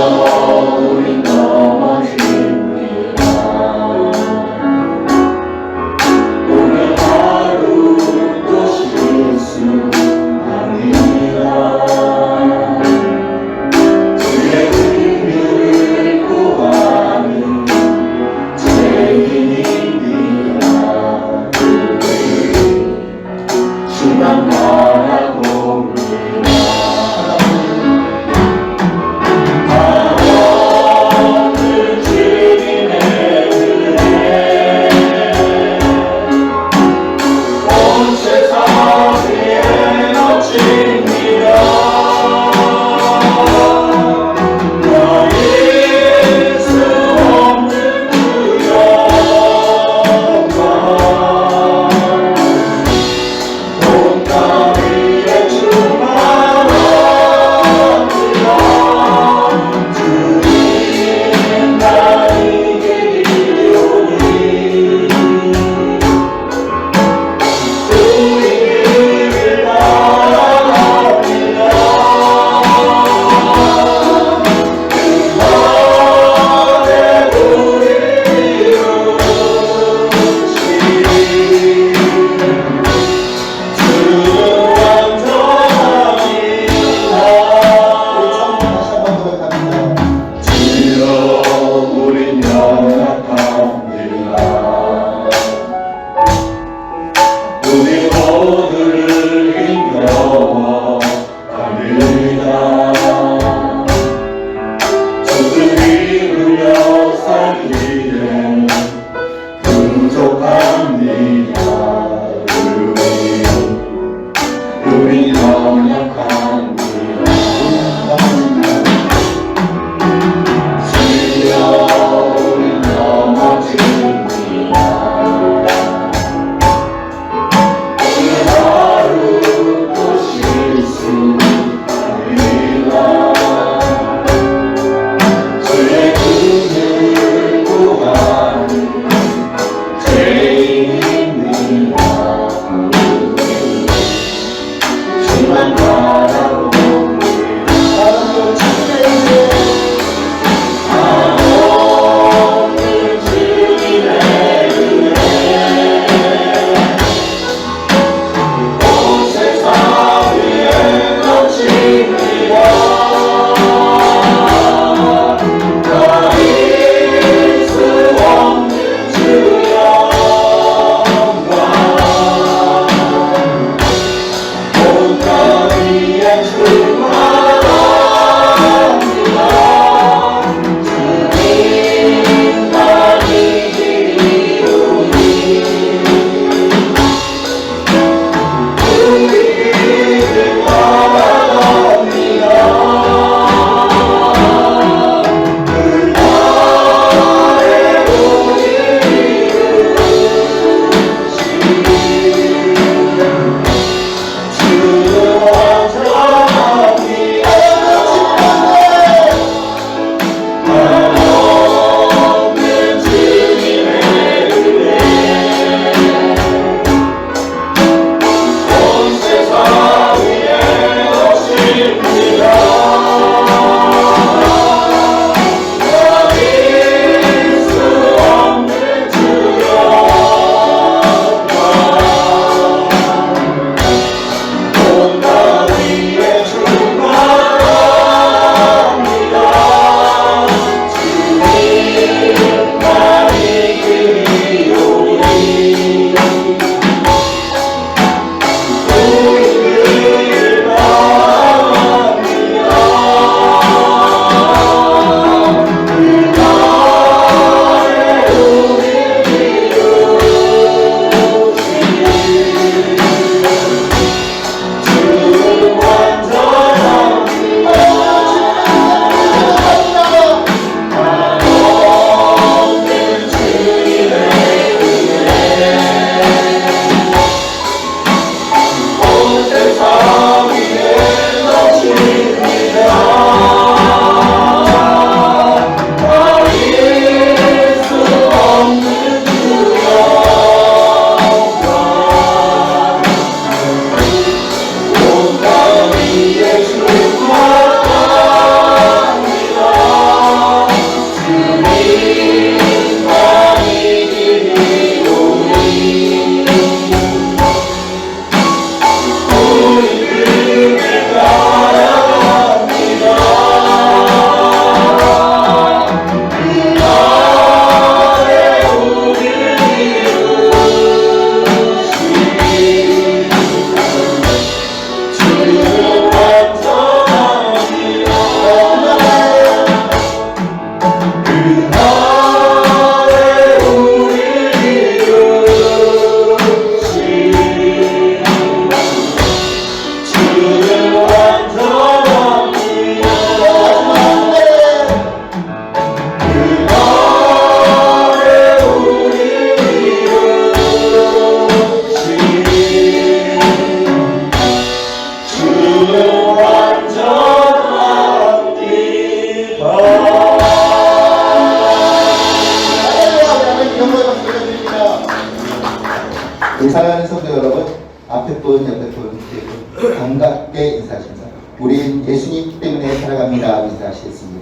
우리 넘어집니다. 오늘 하루 또 실수합니다. 주의 긍휼을 구하는 죄인입니다. 주만 바라봅니다.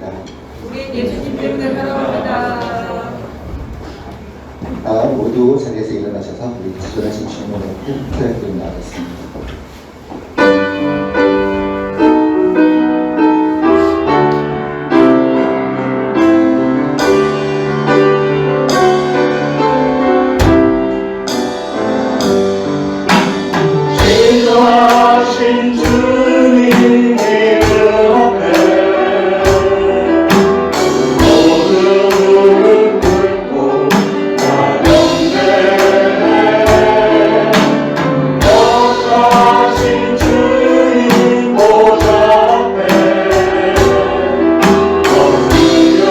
살아옵니다. 우리 예수님 때문에 살아옵니다. 모두 자리에서 일어나셔서 우리 기도하신 주님으로 기도드리며 나가겠습니다. 지도하신 주님 이름 앞에 모든 무릎 꿇고 나경배해. 역사하신 주님 보좌 앞에 엎드려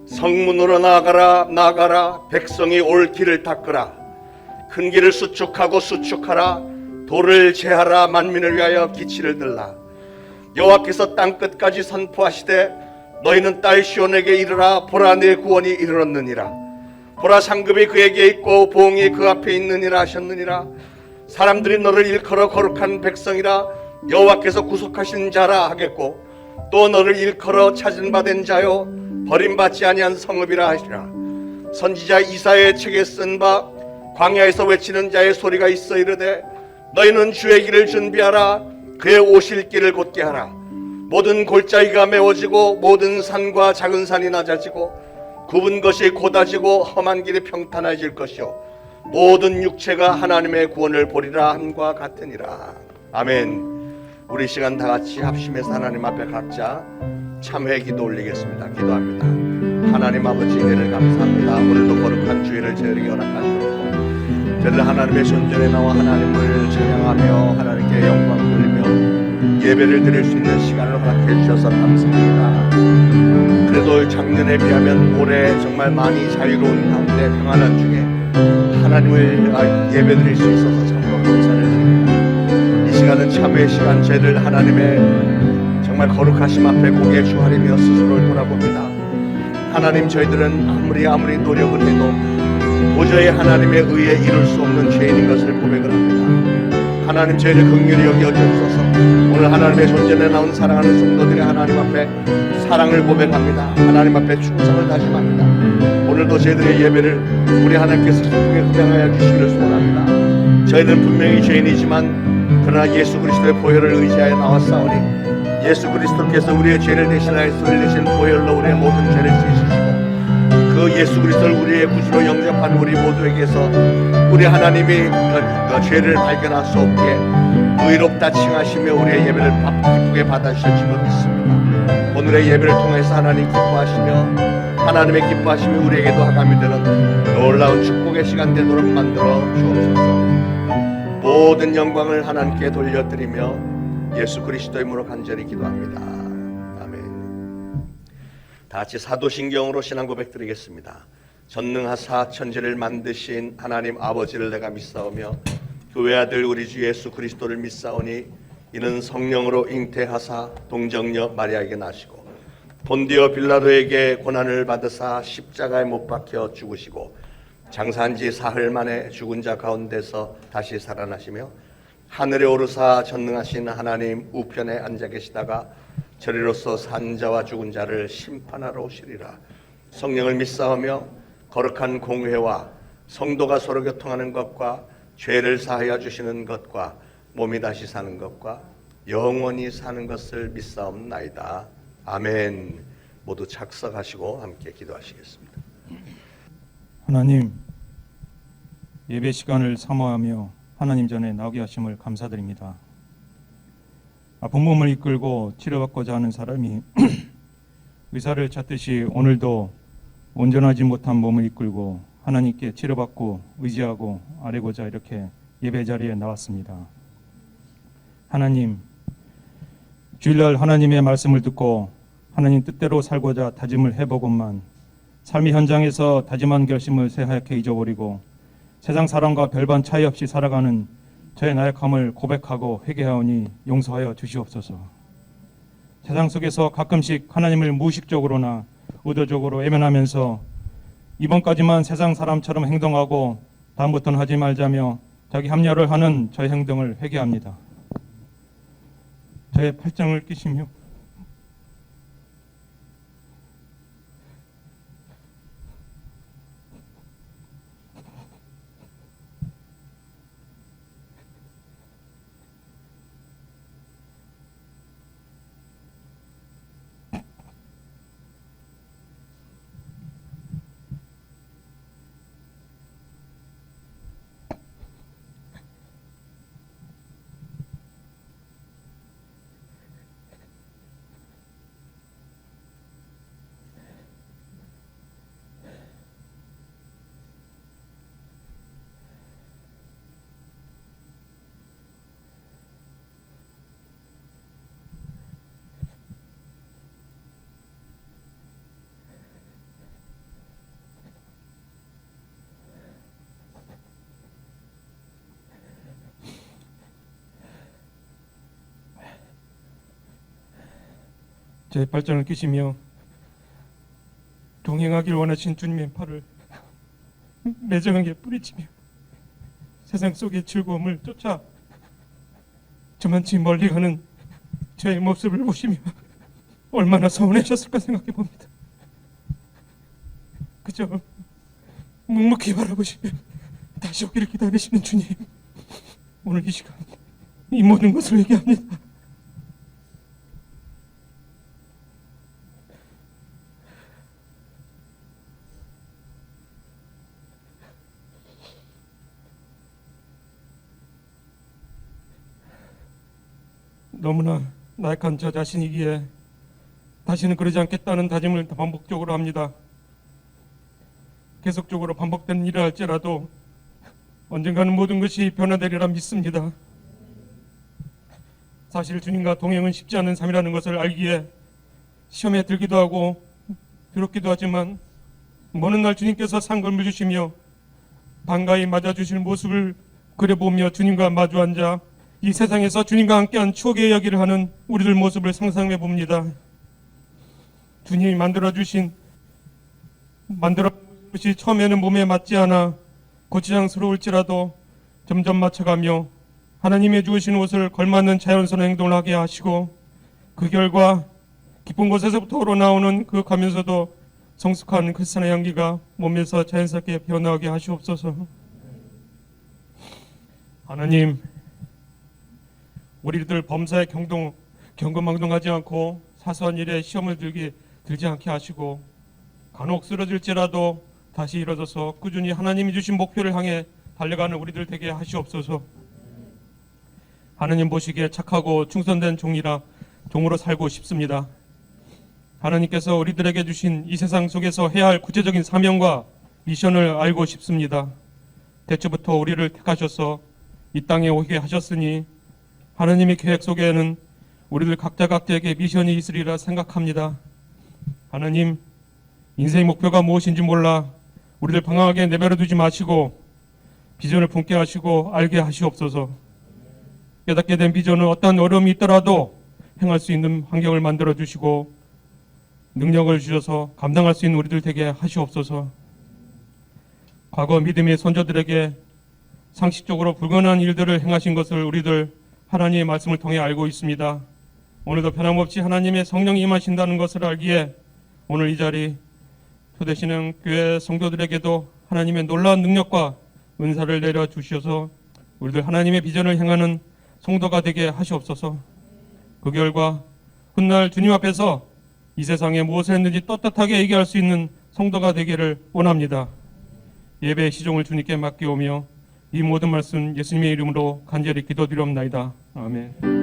성문으로 나가라 백성이 올 길을 닦으라. 큰 길을 수축하라. 돌을 제하라. 만민을 위하여 기치를 들라. 여호와께서 땅끝까지 선포하시되 너희는 딸 시온에게 이르라. 보라 내 구원이 이르렀느니라. 보라 상급이 그에게 있고 보응이 그 앞에 있느니라 하셨느니라. 사람들이 너를 일컬어 거룩한 백성이라 여호와께서 구속하신 자라 하겠고 또 너를 일컬어 찾은 바 된 자요 버림받지 아니한 성읍이라 하시라. 선지자 이사야의 책에 쓴 바 광야에서 외치는 자의 소리가 있어 이르되 너희는 주의 길을 준비하라. 그의 오실 길을 곧게 하라. 모든 골짜기가 메워지고 모든 산과 작은 산이 낮아지고 굽은 것이 곧아지고 험한 길이 평탄해질 것이요 모든 육체가 하나님의 구원을 보리라 함과 같으니라. 아멘. 우리 시간 다 같이 합심해서 하나님 앞에 각자 참회 기도 올리겠습니다. 기도합니다. 하나님 아버지 은혜를 감사합니다. 오늘도 거룩한 주일을 저희에게 허락하셨고 저희를 하나님의 손전에 나와 하나님을 찬양하며 하나님께 영광 돌리며 예배를 드릴 수 있는 시간을 허락해 주셔서 감사합니다. 그래도 작년에 비하면 올해 정말 많이 자유로운 가운데 평안한 중에 하나님을 예배 드릴 수 있어서 참으로 감사를 드립니다. 이 시간은 참회의 시간, 저희를 하나님의 정말 거룩하심 앞에 고개 주하리며 스스로를 돌아봅니다. 하나님, 저희들은 아무리 노력을 해도 도저히 하나님의 의에 이룰 수 없는 죄인인 것을 고백을 합니다. 하나님, 저희를 긍휼히 여겨주셔서 오늘 하나님의 존전에 나온 사랑하는 성도들의 하나님 앞에 사랑을 고백합니다. 하나님 앞에 충성을 다짐합니다. 오늘도 저희들의 예배를 우리 하나님께서 기쁘게 흡양하여 주시기를 소원합니다. 저희는 분명히 죄인이지만 그러나 예수 그리스도의 보혈을 의지하여 나왔사오니 예수 그리스도께서 우리의 죄를 대신하여서 흘리신 보혈로 우리의 모든 죄를 씻으시고 그 예수 그리스도를 우리의 구주로 영접한 우리 모두에게서 우리 하나님이 그 죄를 발견할 수 없게 의롭다 칭하시며 우리의 예배를 기쁘게 받아주실 줄로 믿습니다. 오늘의 예배를 통해서 하나님 기뻐하시며 하나님의 기뻐하심이 우리에게도 하감이 되는 놀라운 축복의 시간 되도록 만들어 주옵소서. 모든 영광을 하나님께 돌려드리며 예수 그리스도의 이름으로 간절히 기도합니다. 아멘. 다 같이 사도신경으로 신앙 고백 드리겠습니다. 전능하사 천지를 만드신 하나님 아버지를 내가 믿사오며 그 외아들 우리 주 예수 그리스도를 믿사오니 이는 성령으로 잉태하사 동정녀 마리아에게 나시고 본디오 빌라도에게 고난을 받으사 십자가에 못 박혀 죽으시고 장사한 지 사흘 만에 죽은 자 가운데서 다시 살아나시며 하늘에 오르사 전능하신 하나님 우편에 앉아 계시다가 저리로서 산 자와 죽은 자를 심판하러 오시리라. 성령을 믿사오며 거룩한 공회와 성도가 서로 교통하는 것과 죄를 사하여 주시는 것과 몸이 다시 사는 것과 영원히 사는 것을 믿사옵나이다. 아멘. 모두 착석하시고 함께 기도하시겠습니다. 하나님, 예배 시간을 사모하며 하나님 전에 나오게 하심을 감사드립니다. 아픈 몸을 이끌고 치료받고자 하는 사람이 의사를 찾듯이 오늘도 온전하지 못한 몸을 이끌고 하나님께 치료받고 의지하고 아뢰고자 이렇게 예배 자리에 나왔습니다. 하나님, 주일날 하나님의 말씀을 듣고 하나님 뜻대로 살고자 다짐을 해보건만 삶의 현장에서 다짐한 결심을 새하얗게 잊어버리고 세상 사람과 별반 차이 없이 살아가는 저의 나약함을 고백하고 회개하오니 용서하여 주시옵소서. 세상 속에서 가끔씩 하나님을 무의식적으로나 의도적으로 외면하면서 이번까지만 세상 사람처럼 행동하고 다음부터는 하지 말자며 자기 합리화를 하는 저의 행동을 회개합니다. 저의 팔짱을 끼시며 제 발전을 끼시며 동행하길 원하신 주님의 팔을 매정하게 뿌리치며 세상 속의 즐거움을 쫓아 저만치 멀리 가는 저의 모습을 보시며 얼마나 서운하셨을까 생각해 봅니다. 그저 묵묵히 바라보시며 다시 오기를 기다리시는 주님, 오늘 이 시간 이 모든 것을 얘기합니다. 너무나 나약한 저 자신이기에 다시는 그러지 않겠다는 다짐을 반복적으로 합니다. 계속적으로 반복되는 일을 할지라도 언젠가는 모든 것이 변화되리라 믿습니다. 사실 주님과 동행은 쉽지 않은 삶이라는 것을 알기에 시험에 들기도 하고 두렵기도 하지만 먼 날 주님께서 상금을 주시며 반가이 맞아주실 모습을 그려보며 주님과 마주 앉아 이 세상에서 주님과 함께한 추억의 이야기를 하는 우리들 모습을 상상해 봅니다. 주님이 만들어주신 것이 처음에는 몸에 맞지 않아 고치장스러울지라도 점점 맞춰가며 하나님의 주신 옷을 걸맞는 자연스러운 행동을 하게 하시고 그 결과 깊은 곳에서부터 우러나오는 그 가면서도 성숙한 크리스찬의 향기가 몸에서 자연스럽게 변화하게 하시옵소서. 하나님, 우리들 범사에 경거망동하지 않고 사소한 일에 시험을 들지 않게 하시고 간혹 쓰러질지라도 다시 일어서서 꾸준히 하나님이 주신 목표를 향해 달려가는 우리들 되게 하시옵소서. 하나님 보시기에 착하고 충성된 종으로 살고 싶습니다. 하나님께서 우리들에게 주신 이 세상 속에서 해야 할 구체적인 사명과 미션을 알고 싶습니다. 대초부터 우리를 택하셔서 이 땅에 오게 하셨으니 하나님의 계획 속에는 우리들 각자에게 미션이 있으리라 생각합니다. 하나님, 인생의 목표가 무엇인지 몰라 우리들 방황하게 내버려 두지 마시고 비전을 품게 하시고 알게 하시옵소서. 깨닫게 된 비전은 어떤 어려움이 있더라도 행할 수 있는 환경을 만들어 주시고 능력을 주셔서 감당할 수 있는 우리들 되게 하시옵소서. 과거 믿음의 선조들에게 상식적으로 불가능한 일들을 행하신 것을 우리들 하나님의 말씀을 통해 알고 있습니다. 오늘도 변함없이 하나님의 성령이 임하신다는 것을 알기에 오늘 이 자리 초대신앙 교회 성도들에게도 하나님의 놀라운 능력과 은사를 내려 주시어서 우리들 하나님의 비전을 행하는 성도가 되게 하시옵소서. 그 결과 훗날 주님 앞에서 이 세상에 무엇을 했는지 떳떳하게 얘기할 수 있는 성도가 되기를 원합니다. 예배의 시종을 주님께 맡기오며 이 모든 말씀 예수님의 이름으로 간절히 기도드리옵나이다. 아멘.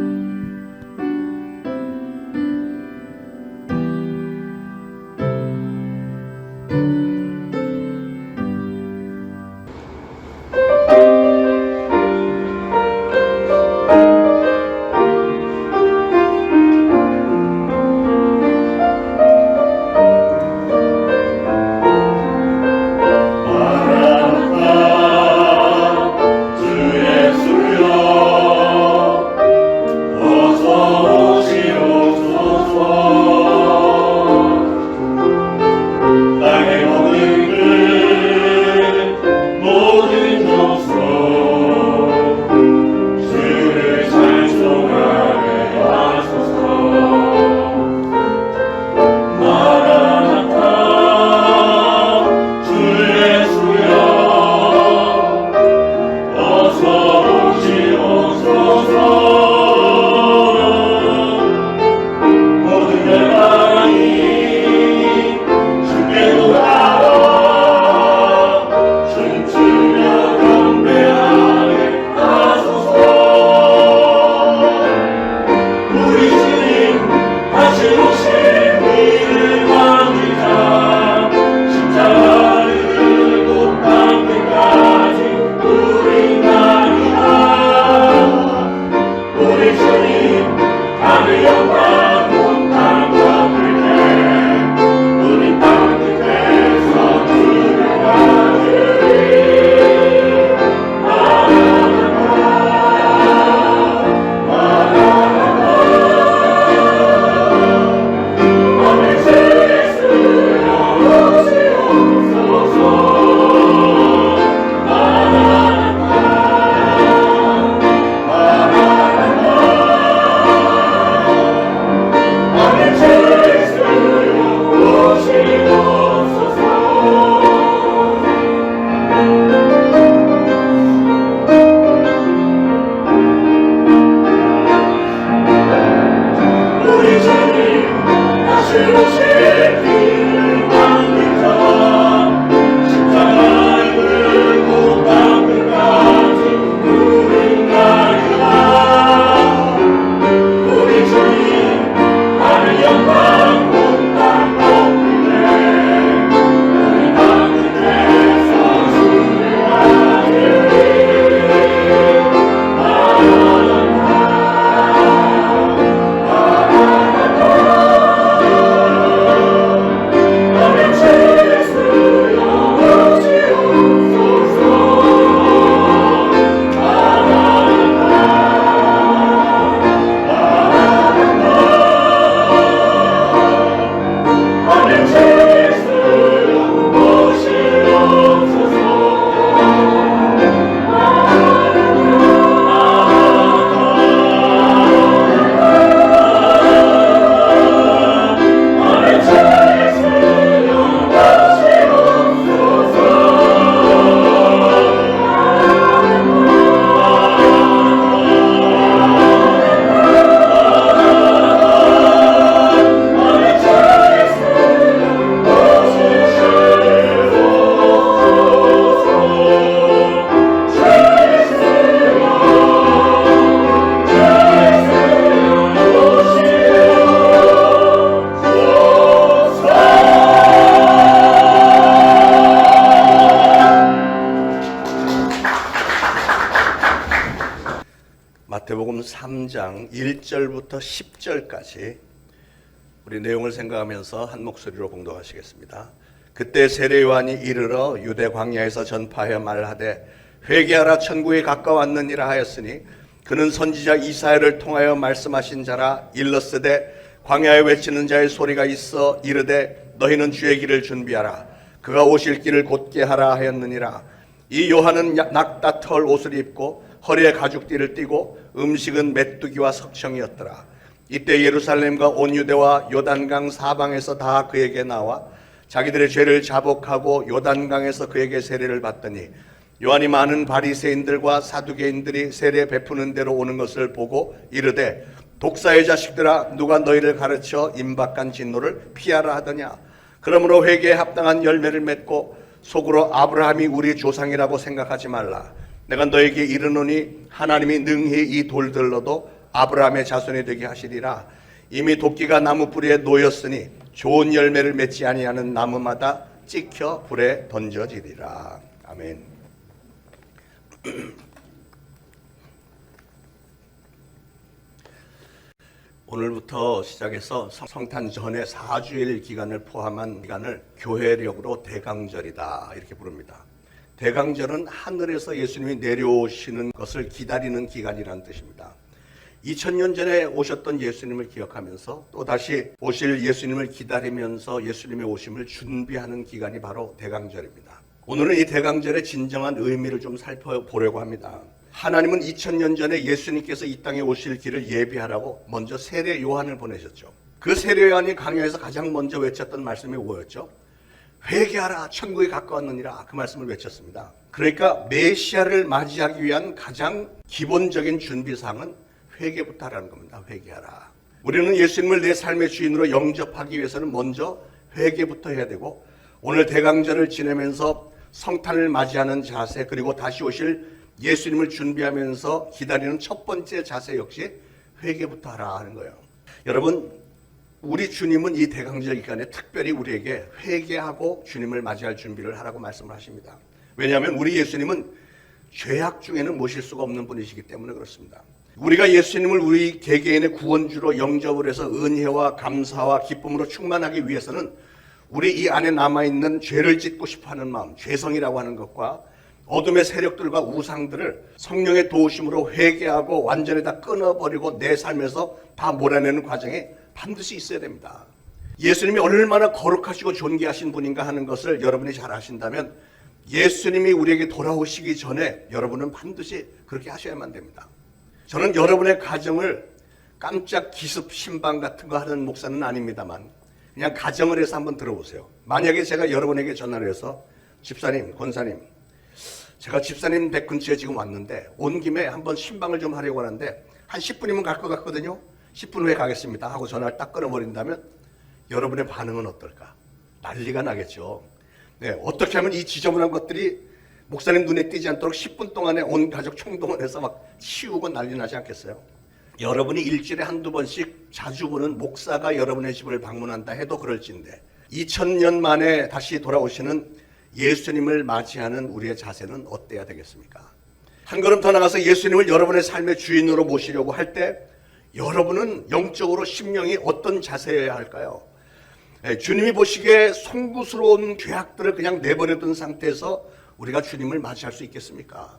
마태복음 3장 1절부터 10절까지 우리 내용을 생각하면서 한 목소리로 공독하시겠습니다. 그때 세례 요한이 이르러 유대 광야에서 전파하여 말하되 회개하라 천국에 가까웠느니라 하였으니 그는 선지자 이사야를 통하여 말씀하신 자라. 일렀으되 광야에 외치는 자의 소리가 있어 이르되 너희는 주의 길을 준비하라. 그가 오실 길을 곧게 하라 하였느니라. 이 요한은 낙타 털 옷을 입고 허리에 가죽띠를 띠고 음식은 메뚜기와 석청이었더라. 이때 예루살렘과 온 유대와 요단강 사방에서 다 그에게 나와 자기들의 죄를 자복하고 요단강에서 그에게 세례를 받더니 요한이 많은 바리새인들과 사두개인들이 세례 베푸는 대로 오는 것을 보고 이르되 독사의 자식들아 누가 너희를 가르쳐 임박한 진노를 피하라 하더냐. 그러므로 회개에 합당한 열매를 맺고 속으로 아브라함이 우리 조상이라고 생각하지 말라. 내가 너에게 이르노니 하나님이 능히 이 돌들로도 아브라함의 자손이 되게 하시리라. 이미 도끼가 나무 뿌리에 놓였으니 좋은 열매를 맺지 아니하는 나무마다 찍혀 불에 던져지리라. 아멘. 오늘부터 시작해서 성탄 전에 4주일 기간을 포함한 기간을 교회력으로 대강절이다 이렇게 부릅니다. 대강절은 하늘에서 예수님이 내려오시는 것을 기다리는 기간이라는 뜻입니다. 2000년 전에 오셨던 예수님을 기억하면서 또 다시 오실 예수님을 기다리면서 예수님의 오심을 준비하는 기간이 바로 대강절입니다. 오늘은 이 대강절의 진정한 의미를 좀 살펴보려고 합니다. 하나님은 2000년 전에 예수님께서 이 땅에 오실 길을 예비하라고 먼저 세례 요한을 보내셨죠. 그 세례 요한이 강야에서 가장 먼저 외쳤던 말씀이 뭐였죠? 회개하라, 천국이 가까웠느니라. 그 말씀을 외쳤습니다. 그러니까 메시아를 맞이하기 위한 가장 기본적인 준비사항은 회개부터 하라는 겁니다. 회개하라. 우리는 예수님을 내 삶의 주인으로 영접하기 위해서는 먼저 회개부터 해야 되고, 오늘 대강절을 지내면서 성탄을 맞이하는 자세, 그리고 다시 오실 예수님을 준비하면서 기다리는 첫 번째 자세 역시 회개부터 하라 하는 거예요. 여러분, 우리 주님은 이 대강절 기간에 특별히 우리에게 회개하고 주님을 맞이할 준비를 하라고 말씀을 하십니다. 왜냐하면 우리 예수님은 죄악 중에는 모실 수가 없는 분이시기 때문에 그렇습니다. 우리가 예수님을 우리 개개인의 구원주로 영접을 해서 은혜와 감사와 기쁨으로 충만하기 위해서는 우리 이 안에 남아있는 죄를 짓고 싶어하는 마음, 죄성이라고 하는 것과 어둠의 세력들과 우상들을 성령의 도우심으로 회개하고 완전히 다 끊어버리고 내 삶에서 다 몰아내는 과정이 반드시 있어야 됩니다. 예수님이 얼마나 거룩하시고 존귀하신 분인가 하는 것을 여러분이 잘 아신다면 예수님이 우리에게 돌아오시기 전에 여러분은 반드시 그렇게 하셔야만 됩니다. 저는 여러분의 가정을 깜짝 기습 신방 같은 거 하는 목사는 아닙니다만 그냥 가정을 해서 한번 들어보세요. 만약에 제가 여러분에게 전화를 해서 집사님, 권사님, 제가 집사님 댁 근처에 지금 왔는데 온 김에 한번 신방을 좀 하려고 하는데 한 10분이면 갈 것 같거든요. 10분 후에 가겠습니다 하고 전화를 딱 끊어버린다면 여러분의 반응은 어떨까? 난리가 나겠죠. 네, 어떻게 하면 이 지저분한 것들이 목사님 눈에 띄지 않도록 10분 동안에 온 가족 총동원해서 막 치우고 난리 나지 않겠어요? 여러분이 일주일에 한두 번씩 자주 보는 목사가 여러분의 집을 방문한다 해도 그럴진데 2000년 만에 다시 돌아오시는 예수님을 맞이하는 우리의 자세는 어때야 되겠습니까? 한 걸음 더 나가서 예수님을 여러분의 삶의 주인으로 모시려고 할 때 여러분은 영적으로 심령이 어떤 자세여야 할까요? 주님이 보시기에 송구스러운 죄악들을 그냥 내버려둔 상태에서 우리가 주님을 맞이할 수 있겠습니까?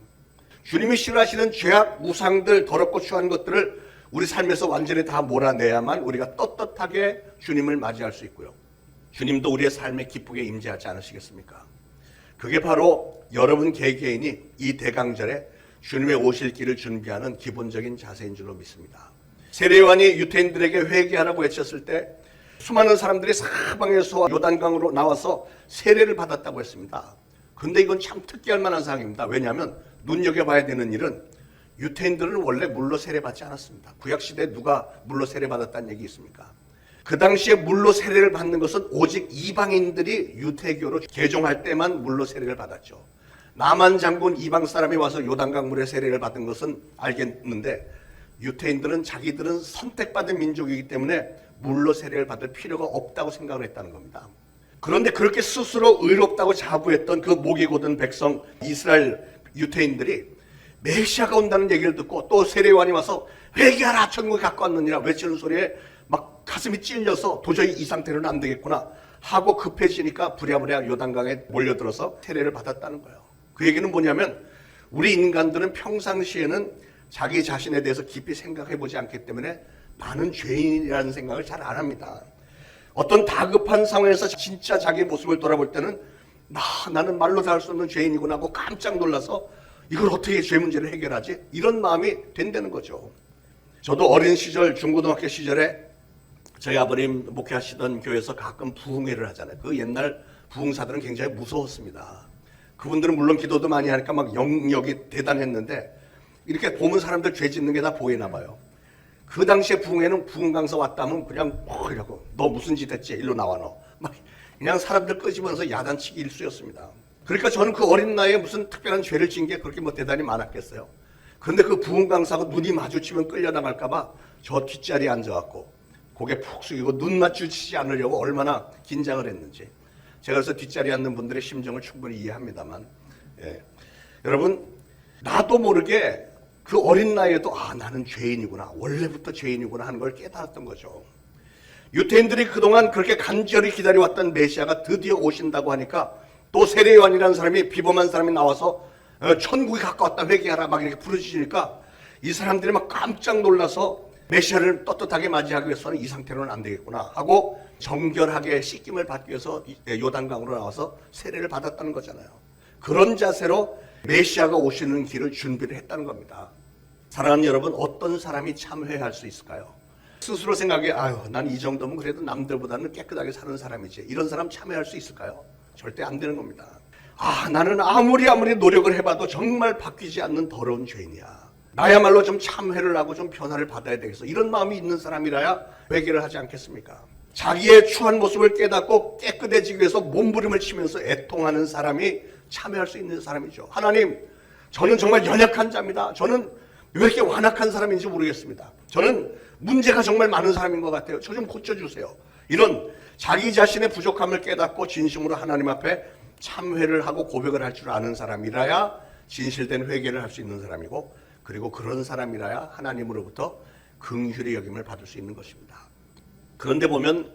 주님이 싫어하시는 죄악, 우상들, 더럽고 추한 것들을 우리 삶에서 완전히 다 몰아내야만 우리가 떳떳하게 주님을 맞이할 수 있고요. 주님도 우리의 삶에 기쁘게 임재하지 않으시겠습니까? 그게 바로 여러분 개개인이 이 대강절에 주님의 오실 길을 준비하는 기본적인 자세인 줄로 믿습니다. 세례요한이 유대인들에게 회개하라고 외쳤을 때 수많은 사람들이 사방에서 요단강으로 나와서 세례를 받았다고 했습니다. 근데 이건 참 특이할 만한 상황입니다. 왜냐하면 눈여겨봐야 되는 일은 유대인들은 원래 물로 세례받지 않았습니다. 구약시대에 누가 물로 세례받았다는 얘기 있습니까? 그 당시에 물로 세례를 받는 것은 오직 이방인들이 유대교로 개종할 때만 물로 세례를 받았죠. 나만 장군 이방 사람이 와서 요단강 물에 세례를 받은 것은 알겠는데 유대인들은 자기들은 선택받은 민족이기 때문에 물로 세례를 받을 필요가 없다고 생각을 했다는 겁니다. 그런데 그렇게 스스로 의롭다고 자부했던 그 목이 곧은 백성 이스라엘 유대인들이 메시아가 온다는 얘기를 듣고 또 세례요한이 와서 회개하라, 천국이 가까웠느니라 외치는 소리에 막 가슴이 찔려서 도저히 이 상태로는 안 되겠구나 하고 급해지니까 부랴부랴 요단강에 몰려들어서 세례를 받았다는 거예요. 그 얘기는 뭐냐면 우리 인간들은 평상시에는 자기 자신에 대해서 깊이 생각해보지 않기 때문에 나는 죄인이라는 생각을 잘 안 합니다. 어떤 다급한 상황에서 진짜 자기의 모습을 돌아볼 때는 나는 말로 다 할 수 없는 죄인이구나 하고 깜짝 놀라서 이걸 어떻게 죄 문제를 해결하지? 이런 마음이 된다는 거죠. 저도 어린 시절 중고등학교 시절에 저희 아버님 목회하시던 교회에서 가끔 부흥회를 하잖아요. 그 옛날 부흥사들은 굉장히 무서웠습니다. 그분들은 물론 기도도 많이 하니까 막 영역이 대단했는데 이렇게 보면 사람들 죄 짓는 게 다 보이나 봐요. 그 당시에 부흥회는 부흥 강사 왔다면 그냥 이러고 너 무슨 짓 했지? 일로 나와 너. 막 그냥 사람들 끄집어서 야단치기 일쑤였습니다. 그러니까 저는 그 어린 나이에 무슨 특별한 죄를 지은 게 그렇게 뭐 대단히 많았겠어요. 그런데 그 부흥 강사가 눈이 마주치면 끌려나갈까 봐 저 뒷자리에 앉아갖고 고개 푹 숙이고 눈 마주치지 않으려고 얼마나 긴장을 했는지 제가 그래서 뒷자리에 앉는 분들의 심정을 충분히 이해합니다만 여러분 나도 모르게 그 어린 나이에도 나는 죄인이구나 원래부터 죄인이구나 하는 걸 깨달았던 거죠. 유태인들이 그동안 그렇게 간절히 기다려왔던 메시아가 드디어 오신다고 하니까 또 세례 요한이라는 사람이 비범한 사람이 나와서 천국이 가까웠다 회개하라 막 이렇게 부르짖으니까 이 사람들이 막 깜짝 놀라서 메시아를 떳떳하게 맞이하기 위해서는 이 상태로는 안 되겠구나 하고 정결하게 씻김을 받기 위해서 요단강으로 나와서 세례를 받았다는 거잖아요. 그런 자세로 메시아가 오시는 길을 준비를 했다는 겁니다. 사랑하는 여러분, 어떤 사람이 참회할 수 있을까요? 스스로 생각해 난 이 정도면 그래도 남들보다는 깨끗하게 사는 사람이지 이런 사람 참회할 수 있을까요? 절대 안 되는 겁니다. 나는 아무리 노력을 해봐도 정말 바뀌지 않는 더러운 죄인이야. 나야말로 좀 참회를 하고 좀 변화를 받아야 되겠어. 이런 마음이 있는 사람이라야 회개를 하지 않겠습니까? 자기의 추한 모습을 깨닫고 깨끗해지기 위해서 몸부림을 치면서 애통하는 사람이 참회할 수 있는 사람이죠. 하나님, 저는 정말 연약한 자입니다. 저는 왜 이렇게 완악한 사람인지 모르겠습니다. 저는 문제가 정말 많은 사람인 것 같아요. 저 좀 고쳐주세요. 이런 자기 자신의 부족함을 깨닫고 진심으로 하나님 앞에 참회를 하고 고백을 할 줄 아는 사람이라야 진실된 회개를 할 수 있는 사람이고 그리고 그런 사람이라야 하나님으로부터 긍휼의 여김을 받을 수 있는 것입니다. 그런데 보면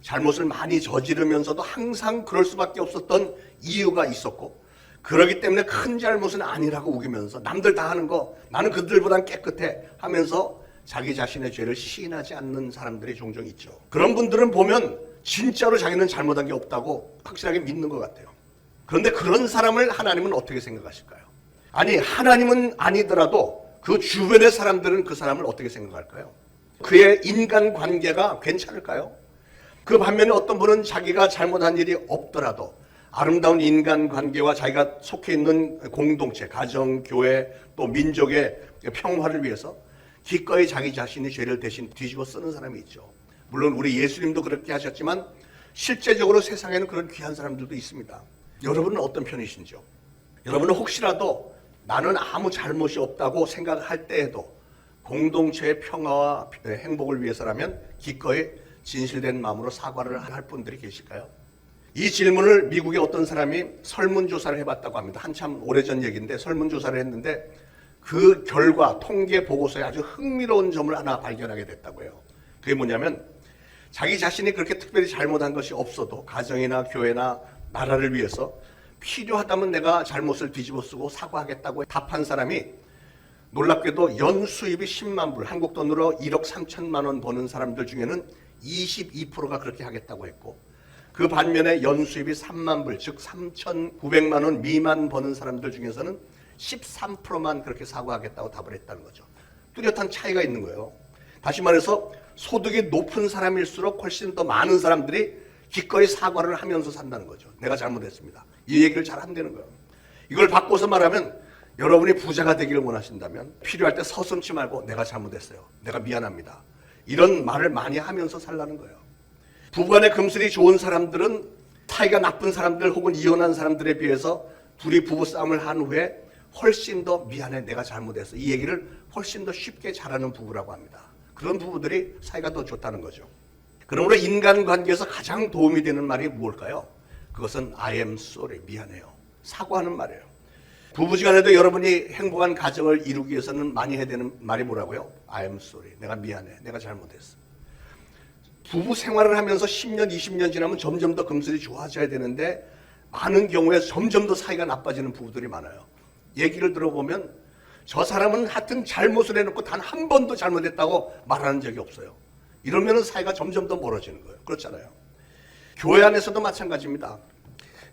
잘못을 많이 저지르면서도 항상 그럴 수밖에 없었던 이유가 있었고 그러기 때문에 큰 잘못은 아니라고 우기면서 남들 다 하는 거 나는 그들보단 깨끗해 하면서 자기 자신의 죄를 시인하지 않는 사람들이 종종 있죠. 그런 분들은 보면 진짜로 자기는 잘못한 게 없다고 확실하게 믿는 것 같아요. 그런데 그런 사람을 하나님은 어떻게 생각하실까요? 아니 하나님은 아니더라도 그 주변의 사람들은 그 사람을 어떻게 생각할까요? 그의 인간관계가 괜찮을까요? 그 반면에 어떤 분은 자기가 잘못한 일이 없더라도 아름다운 인간관계와 자기가 속해 있는 공동체, 가정, 교회 또 민족의 평화를 위해서 기꺼이 자기 자신의 죄를 대신 뒤집어 쓰는 사람이 있죠. 물론 우리 예수님도 그렇게 하셨지만 실제적으로 세상에는 그런 귀한 사람들도 있습니다. 여러분은 어떤 편이신지요? 여러분은 혹시라도 나는 아무 잘못이 없다고 생각할 때에도 공동체의 평화와 행복을 위해서라면 기꺼이 진실된 마음으로 사과를 할 분들이 계실까요? 이 질문을 미국의 어떤 사람이 설문조사를 해봤다고 합니다. 한참 오래전 얘기인데 설문조사를 했는데 그 결과 통계 보고서에 아주 흥미로운 점을 하나 발견하게 됐다고 해요. 그게 뭐냐면 자기 자신이 그렇게 특별히 잘못한 것이 없어도 가정이나 교회나 나라를 위해서 필요하다면 내가 잘못을 뒤집어 쓰고 사과하겠다고 답한 사람이 놀랍게도 연수입이 10만 불, 한국 돈으로 1억 3천만 원 버는 사람들 중에는 22%가 그렇게 하겠다고 했고 그 반면에 연수입이 3만 불, 즉 3,900만 원 미만 버는 사람들 중에서는 13%만 그렇게 사과하겠다고 답을 했다는 거죠. 뚜렷한 차이가 있는 거예요. 다시 말해서 소득이 높은 사람일수록 훨씬 더 많은 사람들이 기꺼이 사과를 하면서 산다는 거죠. 내가 잘못했습니다. 이 얘기를 잘 한다는 거예요. 이걸 바꿔서 말하면 여러분이 부자가 되기를 원하신다면 필요할 때 서슴지 말고 내가 잘못했어요. 내가 미안합니다. 이런 말을 많이 하면서 살라는 거예요. 부부간의 금슬이 좋은 사람들은 사이가 나쁜 사람들 혹은 이혼한 사람들에 비해서 둘이 부부싸움을 한 후에 훨씬 더 미안해 내가 잘못했어. 이 얘기를 훨씬 더 쉽게 잘하는 부부라고 합니다. 그런 부부들이 사이가 더 좋다는 거죠. 그러므로 인간관계에서 가장 도움이 되는 말이 무엇일까요? 그것은 I am sorry, 미안해요. 사과하는 말이에요. 부부지간에도 여러분이 행복한 가정을 이루기 위해서는 많이 해야 되는 말이 뭐라고요? I am sorry, 내가 미안해, 내가 잘못했어. 부부 생활을 하면서 10년, 20년 지나면 점점 더 금슬이 좋아져야 되는데 많은 경우에 점점 더 사이가 나빠지는 부부들이 많아요. 얘기를 들어보면 저 사람은 하여튼 잘못을 해놓고 단 한 번도 잘못했다고 말하는 적이 없어요. 이러면 사이가 점점 더 멀어지는 거예요. 그렇잖아요. 교회 안에서도 마찬가지입니다.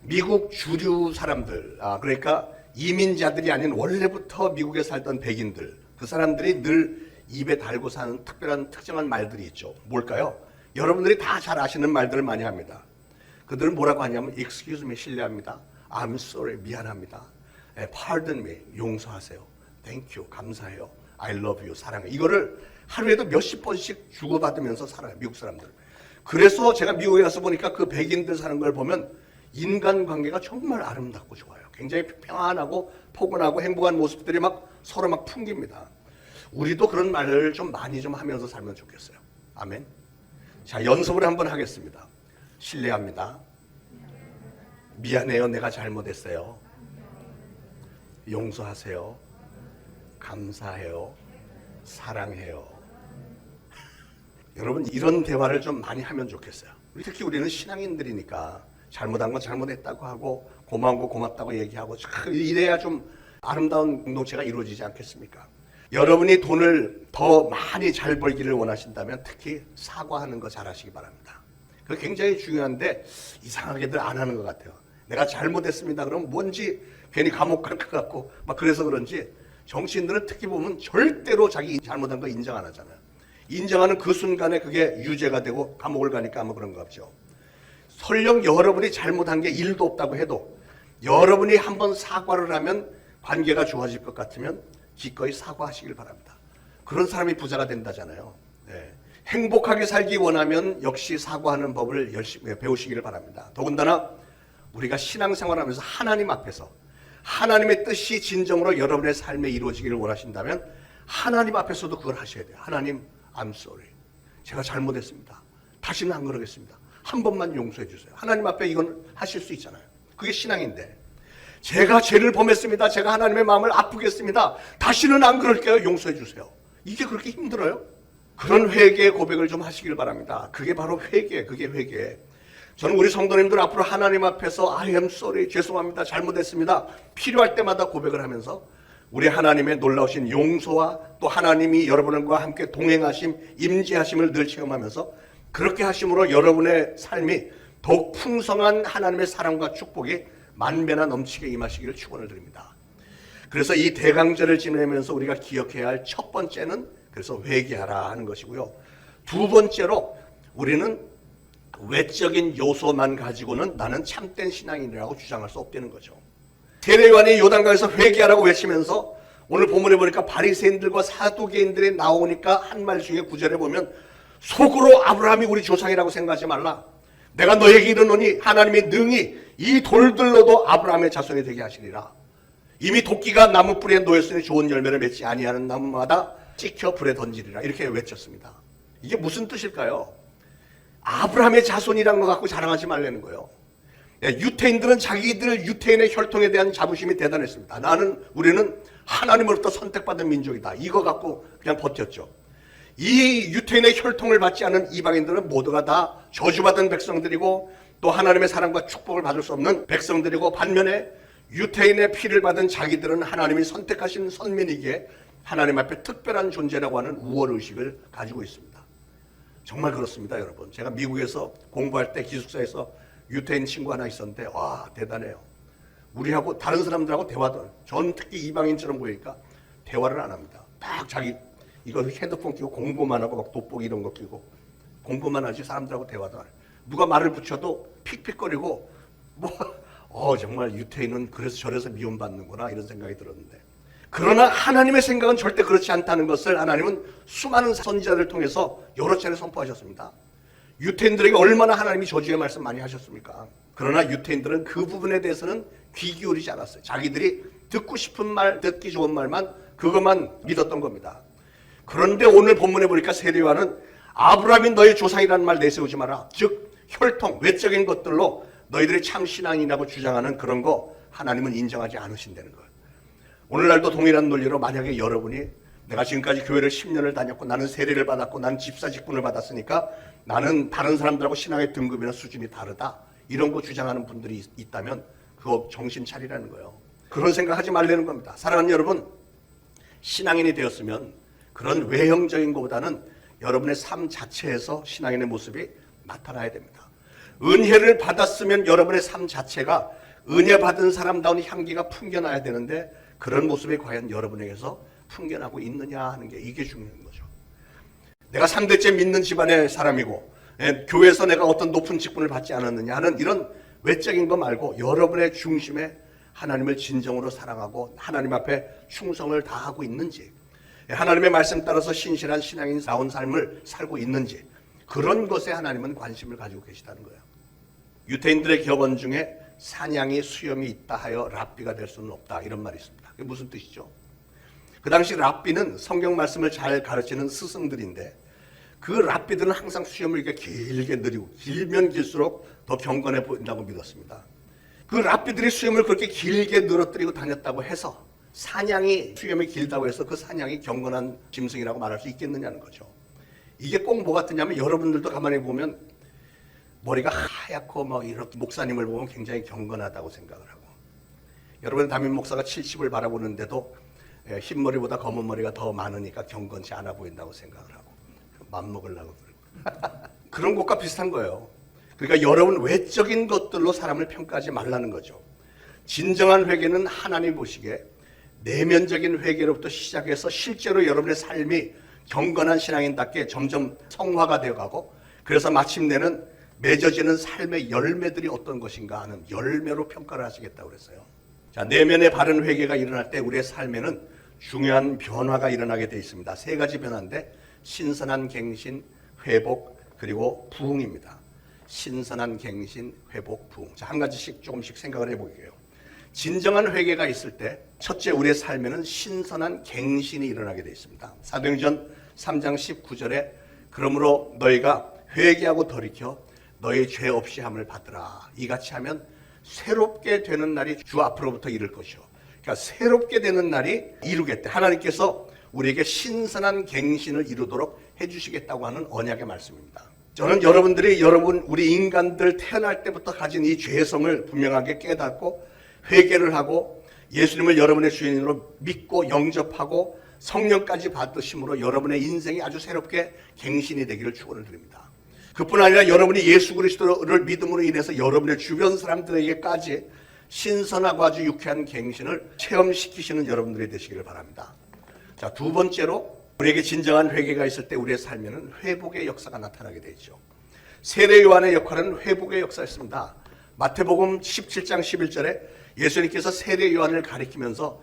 미국 주류 사람들, 그러니까 이민자들이 아닌 원래부터 미국에 살던 백인들, 그 사람들이 늘 입에 달고 사는 특별한 특정한 말들이 있죠. 뭘까요? 여러분들이 다 잘 아시는 말들을 많이 합니다. 그들은 뭐라고 하냐면 excuse me, 실례합니다. I'm sorry, 미안합니다. Pardon me, 용서하세요. Thank you, 감사해요. I love you, 사랑해. 이거를 하루에도 몇십 번씩 주고받으면서 살아요, 미국 사람들. 그래서 제가 미국에 가서 보니까 그 백인들 사는 걸 보면 인간관계가 정말 아름답고 좋아요. 굉장히 평안하고 포근하고 행복한 모습들이 막 서로 막 풍깁니다. 우리도 그런 말을 좀 많이 좀 하면서 살면 좋겠어요. 아멘. 자, 연습을 한번 하겠습니다. 실례합니다. 미안해요. 내가 잘못했어요. 용서하세요. 감사해요. 사랑해요. 여러분, 이런 대화를 좀 많이 하면 좋겠어요. 특히 우리는 신앙인들이니까 잘못한 건 잘못했다고 하고 고마운 거 고맙다고 얘기하고 이래야 좀 아름다운 공동체가 이루어지지 않겠습니까? 여러분이 돈을 더 많이 잘 벌기를 원하신다면 특히 사과하는 거 잘하시기 바랍니다. 그게 굉장히 중요한데 이상하게들 안 하는 것 같아요. 내가 잘못했습니다. 그럼 뭔지 괜히 감옥 갈 것 같고 막 그래서 그런지 정치인들은 특히 보면 절대로 자기 잘못한 거 인정 안 하잖아요. 인정하는 그 순간에 그게 유죄가 되고 감옥을 가니까 아마 그런 거 같죠. 설령 여러분이 잘못한 게 1도 없다고 해도 여러분이 한번 사과를 하면 관계가 좋아질 것 같으면 기꺼이 사과하시길 바랍니다. 그런 사람이 부자가 된다잖아요. 네. 행복하게 살기 원하면 역시 사과하는 법을 열심히 배우시기를 바랍니다. 더군다나 우리가 신앙생활하면서 하나님 앞에서 하나님의 뜻이 진정으로 여러분의 삶에 이루어지기를 원하신다면 하나님 앞에서도 그걸 하셔야 돼요. 하나님, I'm sorry. 제가 잘못했습니다. 다시는 안 그러겠습니다. 한 번만 용서해 주세요. 하나님 앞에 이건 하실 수 있잖아요. 그게 신앙인데 제가 죄를 범했습니다. 제가 하나님의 마음을 아프게 했습니다. 다시는 안 그럴게요. 용서해 주세요. 이게 그렇게 힘들어요? 그런 회개의 고백을 좀 하시길 바랍니다. 그게 바로 회개, 그게 회개. 저는 우리 성도님들 앞으로 하나님 앞에서 I am sorry, 죄송합니다, 잘못했습니다. 필요할 때마다 고백을 하면서 우리 하나님의 놀라우신 용서와 또 하나님이 여러분과 함께 동행하심, 임재하심을 늘 체험하면서 그렇게 하심으로 여러분의 삶이 더욱 풍성한 하나님의 사랑과 축복이 만배나 넘치게 임하시기를 축원을 드립니다. 그래서 이 대강절을 지내면서 우리가 기억해야 할 첫 번째는 그래서 회개하라 하는 것이고요. 두 번째로 우리는 외적인 요소만 가지고는 나는 참된 신앙인이라고 주장할 수 없다는 거죠. 세례요한이 요단강에서 회개하라고 외치면서 오늘 본문에 보니까 바리새인들과 사두개인들이 나오니까 한 말 중에 9절에 보면 속으로 아브라함이 우리 조상이라고 생각하지 말라. 내가 너에게 이르노니 하나님이 능히 이 돌들로도 아브라함의 자손이 되게 하시리라. 이미 도끼가 나무 뿌리에 놓였으니 좋은 열매를 맺지 아니하는 나무마다 찍혀 불에 던지리라. 이렇게 외쳤습니다. 이게 무슨 뜻일까요? 아브라함의 자손이라는 거 갖고 자랑하지 말라는 거예요. 유태인들은 자기들 유태인의 혈통에 대한 자부심이 대단했습니다. 우리는 하나님으로부터 선택받은 민족이다. 이거 갖고 그냥 버텼죠. 이 유태인의 혈통을 받지 않은 이방인들은 모두가 다 저주받은 백성들이고 또 하나님의 사랑과 축복을 받을 수 없는 백성들이고 반면에 유태인의 피를 받은 자기들은 하나님이 선택하신 선민이기에 하나님 앞에 특별한 존재라고 하는 우월의식을 가지고 있습니다. 정말 그렇습니다, 여러분. 제가 미국에서 공부할 때 기숙사에서 유태인 친구 하나 있었는데 와, 대단해요. 우리하고 다른 사람들하고 대화도, 전 특히 이방인처럼 보이니까 대화를 안 합니다. 딱 자기 이거 헤드폰 끼고 공부만 하고 막 돋보기 이런 거 끼고 공부만 하지 사람들하고 대화도 안 해요. 누가 말을 붙여도 픽픽거리고 정말 유태인은 그래서 저래서 미움받는구나 이런 생각이 들었는데, 그러나 하나님의 생각은 절대 그렇지 않다는 것을 하나님은 수많은 선지자들을 통해서 여러 차례 선포하셨습니다. 유태인들에게 얼마나 하나님이 저주의 말씀 많이 하셨습니까? 그러나 유태인들은 그 부분에 대해서는 귀 기울이지 않았어요. 자기들이 듣고 싶은 말, 듣기 좋은 말만, 그것만 믿었던 겁니다. 그런데 오늘 본문에 보니까 세례요한은 아브라함이 너의 조상이라는 말 내세우지 마라. 즉 혈통, 외적인 것들로 너희들이 참 신앙이라고 주장하는 그런 거 하나님은 인정하지 않으신다는 거예요. 오늘날도 동일한 논리로 만약에 여러분이 내가 지금까지 교회를 10년을 다녔고 나는 세례를 받았고 나는 집사 직분을 받았으니까 나는 다른 사람들하고 신앙의 등급이나 수준이 다르다, 이런 거 주장하는 분들이 있다면 그거 정신 차리라는 거예요. 그런 생각하지 말라는 겁니다. 사랑하는 여러분, 신앙인이 되었으면 그런 외형적인 것보다는 여러분의 삶 자체에서 신앙인의 모습이 나타나야 됩니다. 은혜를 받았으면 여러분의 삶 자체가 은혜 받은 사람다운 향기가 풍겨나야 되는데 그런 모습이 과연 여러분에게서 풍겨나고 있느냐 하는 게 이게 중요한 거죠. 내가 3대째 믿는 집안의 사람이고 교회에서 내가 어떤 높은 직분을 받지 않았느냐 하는 이런 외적인 거 말고 여러분의 중심에 하나님을 진정으로 사랑하고 하나님 앞에 충성을 다하고 있는지, 하나님의 말씀 따라서 신실한 신앙인 다운 삶을 살고 있는지, 그런 것에 하나님은 관심을 가지고 계시다는 거예요. 유대인들의 격언 중에 사냥이 수염이 있다 하여 랍비가 될 수는 없다, 이런 말이 있습니다. 그게 무슨 뜻이죠? 그 당시 랍비는 성경 말씀을 잘 가르치는 스승들인데, 그 랍비들은 항상 수염을 이렇게 길게 늘리고 길면 길수록 더 경건해 보인다고 믿었습니다. 그 랍비들이 수염을 그렇게 길게 늘어뜨리고 다녔다고 해서 사냥이 수염이 길다고 해서 그 사냥이 경건한 짐승이라고 말할 수 있겠느냐는 거죠. 이게 꼭 뭐 같으냐면, 여러분들도 가만히 보면 머리가 하얗고 뭐 이렇게 목사님을 보면 굉장히 경건하다고 생각을 하고, 여러분 담임 목사가 70을 바라보는데도 흰머리보다 검은 머리가 더 많으니까 경건치 않아 보인다고 생각을 하고 맘먹으려고 그러고 그런 것과 비슷한 거예요. 그러니까 여러분 외적인 것들로 사람을 평가하지 말라는 거죠. 진정한 회개는 하나님 보시기에 내면적인 회개로부터 시작해서 실제로 여러분의 삶이 경건한 신앙인답게 점점 성화가 되어가고, 그래서 마침내는 맺어지는 삶의 열매들이 어떤 것인가 하는 열매로 평가를 하시겠다고 그랬어요. 자, 내면의 바른 회개가 일어날 때 우리의 삶에는 중요한 변화가 일어나게 되어 있습니다. 세 가지 변화인데, 신선한 갱신, 회복, 그리고 부흥입니다. 신선한 갱신, 회복, 부흥. 자, 한 가지씩 조금씩 생각을 해볼게요. 진정한 회개가 있을 때 첫째, 우리의 삶에는 신선한 갱신이 일어나게 되어 있습니다. 사도행전 3장 19절에 그러므로 너희가 회개하고 돌이켜 너희 죄 없이 함을 받으라. 이같이 하면 새롭게 되는 날이 주 앞으로부터 이를 것이요. 그러니까 새롭게 되는 날이 이루겠다. 하나님께서 우리에게 신선한 갱신을 이루도록 해주시겠다고 하는 언약의 말씀입니다. 저는 여러분들이 우리 인간들 태어날 때부터 가진 이 죄성을 분명하게 깨닫고 회개를 하고 예수님을 여러분의 주인으로 믿고 영접하고 성령까지 받으심으로 여러분의 인생이 아주 새롭게 갱신이 되기를 축원을 드립니다. 그뿐 아니라 여러분이 예수 그리스도를 믿음으로 인해서 여러분의 주변 사람들에게까지 신선하고 아주 유쾌한 갱신을 체험시키시는 여러분들이 되시기를 바랍니다. 자, 두 번째로 우리에게 진정한 회개가 있을 때 우리의 삶에는 회복의 역사가 나타나게 되죠. 세례 요한의 역할은 회복의 역사였습니다. 마태복음 17장 11절에 예수님께서 세례 요한을 가리키면서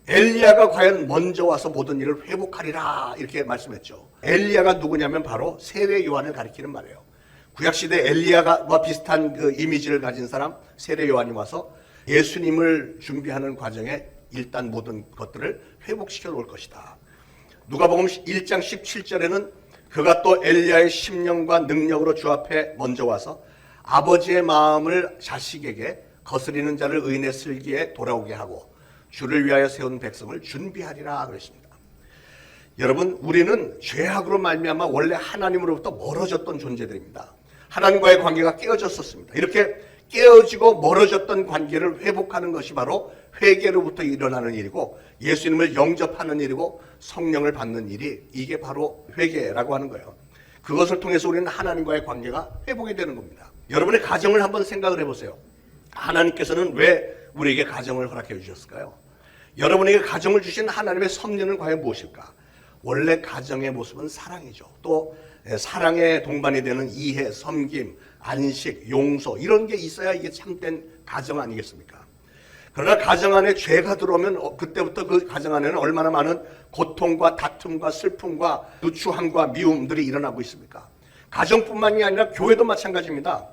엘리야가 과연 먼저 와서 모든 일을 회복하리라 이렇게 말씀했죠. 엘리야가 누구냐면 바로 세례 요한을 가리키는 말이에요. 구약시대 엘리야와 비슷한 그 이미지를 가진 사람 세례 요한이 와서 예수님을 준비하는 과정에 일단 모든 것들을 회복시켜 놓을 것이다. 누가복음 1장 17절에는 그가 또 엘리야의 심령과 능력으로 주 앞에 먼저 와서 아버지의 마음을 자식에게 거스리는 자를 의인의 슬기에 돌아오게 하고 주를 위하여 세운 백성을 준비하리라 그랬습니다. 여러분, 우리는 죄악으로 말미암아 원래 하나님으로부터 멀어졌던 존재들입니다. 하나님과의 관계가 깨어졌었습니다. 이렇게 깨어지고 멀어졌던 관계를 회복하는 것이 바로 회개로부터 일어나는 일이고 예수님을 영접하는 일이고 성령을 받는 일이 이게 바로 회개라고 하는 거예요. 그것을 통해서 우리는 하나님과의 관계가 회복이 되는 겁니다. 여러분의 가정을 한번 생각을 해보세요. 하나님께서는 왜 우리에게 가정을 허락해 주셨을까요? 여러분에게 가정을 주신 하나님의 섭리는 과연 무엇일까? 원래 가정의 모습은 사랑이죠. 또 사랑의 동반이 되는 이해, 섬김, 안식, 용서 이런 게 있어야 이게 참된 가정 아니겠습니까? 그러나 가정 안에 죄가 들어오면 그때부터 그 가정 안에는 얼마나 많은 고통과 다툼과 슬픔과 누추함과 미움들이 일어나고 있습니까? 가정뿐만이 아니라 교회도 마찬가지입니다.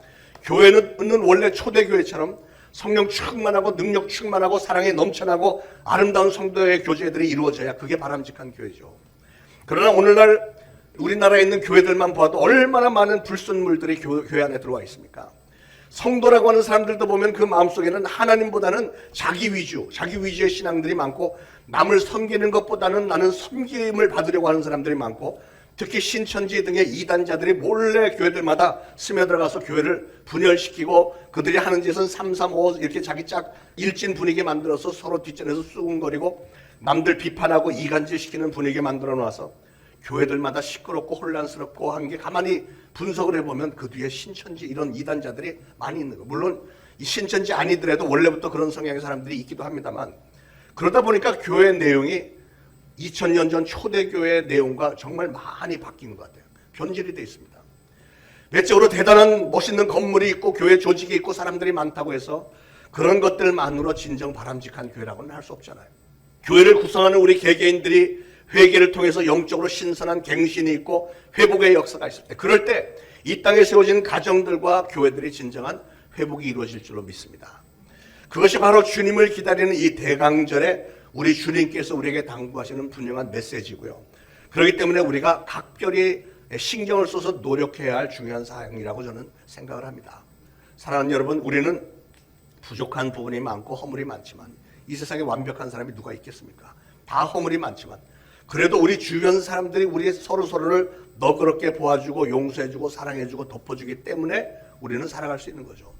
교회는 원래 초대교회처럼 성령 충만하고 능력 충만하고 사랑에 넘쳐나고 아름다운 성도의 교제들이 이루어져야 그게 바람직한 교회죠. 그러나 오늘날 우리나라에 있는 교회들만 봐도 얼마나 많은 불순물들이 교회 안에 들어와 있습니까? 성도라고 하는 사람들도 보면 그 마음속에는 하나님보다는 자기 위주의 신앙들이 많고 남을 섬기는 것보다는 나는 섬김을 받으려고 하는 사람들이 많고 특히 신천지 등의 이단자들이 몰래 교회들마다 스며들어가서 교회를 분열시키고 그들이 하는 짓은 335 이렇게 자기 짝 일진 분위기 만들어서 서로 뒷전에서 수군거리고 남들 비판하고 이간질시키는 분위기 만들어 놔서 교회들마다 시끄럽고 혼란스럽고 한 게 가만히 분석을 해보면 그 뒤에 신천지 이런 이단자들이 많이 있는 거예요. 물론 이 신천지 아니더라도 원래부터 그런 성향의 사람들이 있기도 합니다만 그러다 보니까 교회 내용이 2000년 전 초대교회 내용과 정말 많이 바뀐 것 같아요. 변질이 되어 있습니다. 외적으로 대단한 멋있는 건물이 있고 교회 조직이 있고 사람들이 많다고 해서 그런 것들만으로 진정 바람직한 교회라고는 할 수 없잖아요. 교회를 구성하는 우리 개개인들이 회개를 통해서 영적으로 신선한 갱신이 있고 회복의 역사가 있을 때, 그럴 때 이 땅에 세워진 가정들과 교회들이 진정한 회복이 이루어질 줄로 믿습니다. 그것이 바로 주님을 기다리는 이 대강절에 우리 주님께서 우리에게 당부하시는 분명한 메시지고요. 그렇기 때문에 우리가 각별히 신경을 써서 노력해야 할 중요한 사항이라고 저는 생각을 합니다. 사랑하는 여러분, 우리는 부족한 부분이 많고 허물이 많지만 이 세상에 완벽한 사람이 누가 있겠습니까? 다 허물이 많지만 그래도 우리 주변 사람들이 우리 서로를 너그럽게 보아주고 용서해주고 사랑해주고 덮어주기 때문에 우리는 살아갈 수 있는 거죠.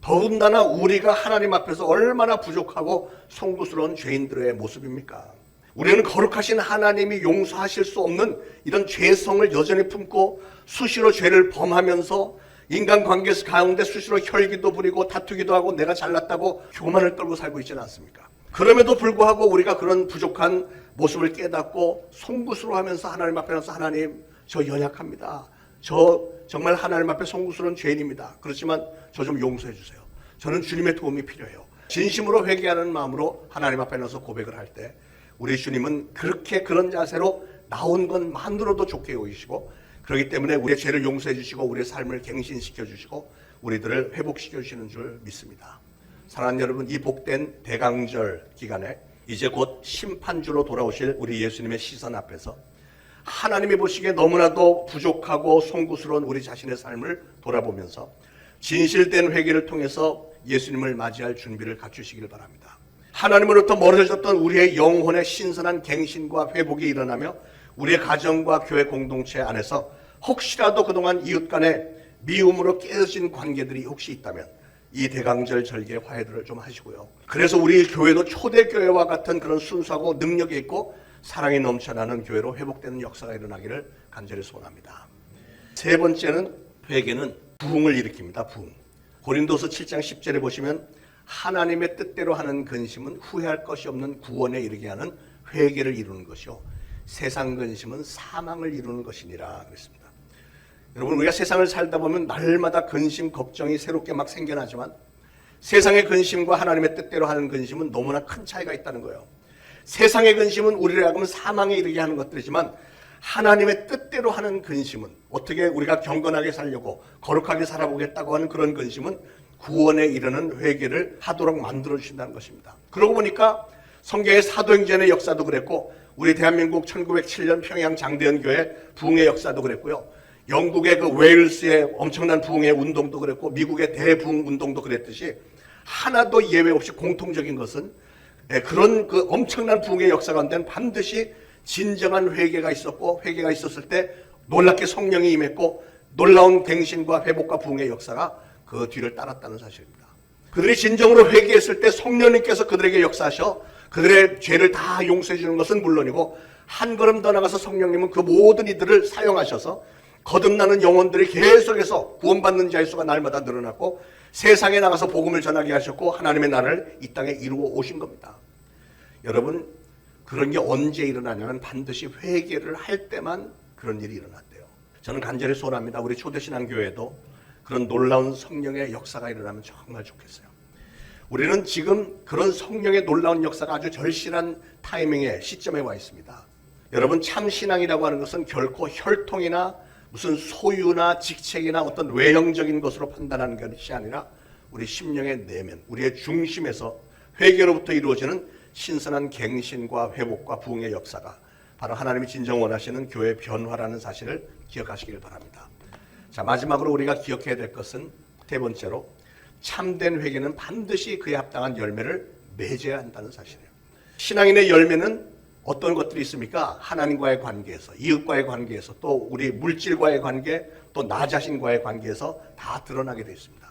더군다나 우리가 하나님 앞에서 얼마나 부족하고 송구스러운 죄인들의 모습입니까? 우리는 거룩하신 하나님이 용서하실 수 없는 이런 죄성을 여전히 품고 수시로 죄를 범하면서 인간관계 가운데 수시로 혈기도 부리고 다투기도 하고 내가 잘났다고 교만을 떨고 살고 있지는 않습니까? 그럼에도 불구하고 우리가 그런 부족한 모습을 깨닫고 송구스러워하면서 하나님 앞에 나서 하나님, 저 연약합니다. 저 정말 하나님 앞에 송구스러운 죄인입니다. 그렇지만 저 좀 용서해 주세요. 저는 주님의 도움이 필요해요. 진심으로 회개하는 마음으로 하나님 앞에 나서 고백을 할 때 우리 주님은 그렇게 그런 자세로 나온 것만으로도 좋게 여기시고, 그렇기 때문에 우리의 죄를 용서해 주시고 우리의 삶을 갱신시켜 주시고 우리들을 회복시켜 주시는 줄 믿습니다. 사랑하는 여러분, 이 복된 대강절 기간에 이제 곧 심판주로 돌아오실 우리 예수님의 시선 앞에서 하나님이 보시기에 너무나도 부족하고 송구스러운 우리 자신의 삶을 돌아보면서 진실된 회개를 통해서 예수님을 맞이할 준비를 갖추시길 바랍니다. 하나님으로부터 멀어졌던 우리의 영혼의 신선한 갱신과 회복이 일어나며 우리의 가정과 교회 공동체 안에서 혹시라도 그동안 이웃 간의 미움으로 깨어진 관계들이 혹시 있다면 이 대강절 절기의 화해들을 좀 하시고요. 그래서 우리 교회도 초대교회와 같은 그런 순수하고 능력이 있고 사랑이 넘쳐나는 교회로 회복되는 역사가 일어나기를 간절히 소원합니다. 세 번째는, 회개는 부흥을 일으킵니다. 부흥. 고린도서 7장 10절에 보시면 하나님의 뜻대로 하는 근심은 후회할 것이 없는 구원에 이르게 하는 회개를 이루는 것이요 세상 근심은 사망을 이루는 것이니라 그랬습니다. 여러분, 우리가 세상을 살다 보면 날마다 근심, 걱정이 새롭게 막 생겨나지만 세상의 근심과 하나님의 뜻대로 하는 근심은 너무나 큰 차이가 있다는 거예요. 세상의 근심은 우리를 하여금 사망에 이르게 하는 것들이지만 하나님의 뜻대로 하는 근심은, 어떻게 우리가 경건하게 살려고 거룩하게 살아보겠다고 하는 그런 근심은 구원에 이르는 회개를 하도록 만들어주신다는 것입니다. 그러고 보니까 성경의 사도행전의 역사도 그랬고 우리 대한민국 1907년 평양 장대현 교회 부흥의 역사도 그랬고요. 영국의 그 웨일스의 엄청난 부흥의 운동도 그랬고 미국의 대부흥 운동도 그랬듯이 하나도 예외 없이 공통적인 것은 그런 그 엄청난 부흥의 역사 가운데는 반드시 진정한 회개가 있었고, 회개가 있었을 때 놀랍게 성령이 임했고 놀라운 갱신과 회복과 부흥의 역사가 그 뒤를 따랐다는 사실입니다. 그들이 진정으로 회개했을 때 성령님께서 그들에게 역사하셔 그들의 죄를 다 용서해 주는 것은 물론이고 한 걸음 더 나가서 성령님은 그 모든 이들을 사용하셔서 거듭나는 영혼들이 계속해서 구원받는 자의 수가 날마다 늘어났고 세상에 나가서 복음을 전하게 하셨고 하나님의 나라를 이 땅에 이루어 오신 겁니다. 여러분, 그런 게 언제 일어나냐면 반드시 회개를 할 때만 그런 일이 일어났대요. 저는 간절히 소원합니다. 우리 초대신앙교회도 그런 놀라운 성령의 역사가 일어나면 정말 좋겠어요. 우리는 지금 그런 성령의 놀라운 역사가 아주 절실한 타이밍에 시점에 와 있습니다. 여러분, 참 신앙이라고 하는 것은 결코 혈통이나 무슨 소유나 직책이나 어떤 외형적인 것으로 판단하는 것이 아니라 우리 심령의 내면, 우리의 중심에서 회개로부터 이루어지는 신선한 갱신과 회복과 부흥의 역사가 바로 하나님이 진정 원하시는 교회 변화라는 사실을 기억하시길 바랍니다. 자, 마지막으로 우리가 기억해야 될 것은 세 번째로, 참된 회개는 반드시 그에 합당한 열매를 맺어야 한다는 사실이에요. 신앙인의 열매는 어떤 것들이 있습니까? 하나님과의 관계에서, 이웃과의 관계에서, 또 우리 물질과의 관계, 또 나 자신과의 관계에서 다 드러나게 되어 있습니다.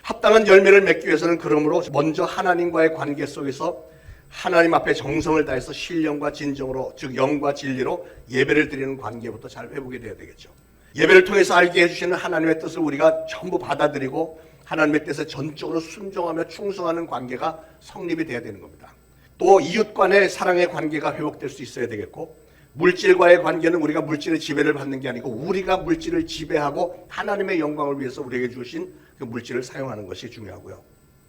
합당한 열매를 맺기 위해서는 그러므로 먼저 하나님과의 관계 속에서 하나님 앞에 정성을 다해서 신령과 진정으로, 즉 영과 진리로 예배를 드리는 관계부터 잘 회복이 되어야 되겠죠. 예배를 통해서 알게 해주시는 하나님의 뜻을 우리가 전부 받아들이고 하나님의 뜻에 전적으로 순종하며 충성하는 관계가 성립이 되어야 되는 겁니다. 또 이웃 간의 사랑의 관계가 회복될 수 있어야 되겠고, 물질과의 관계는 우리가 물질의 지배를 받는 게 아니고 우리가 물질을 지배하고 하나님의 영광을 위해서 우리에게 주신 그 물질을 사용하는 것이 중요하고요.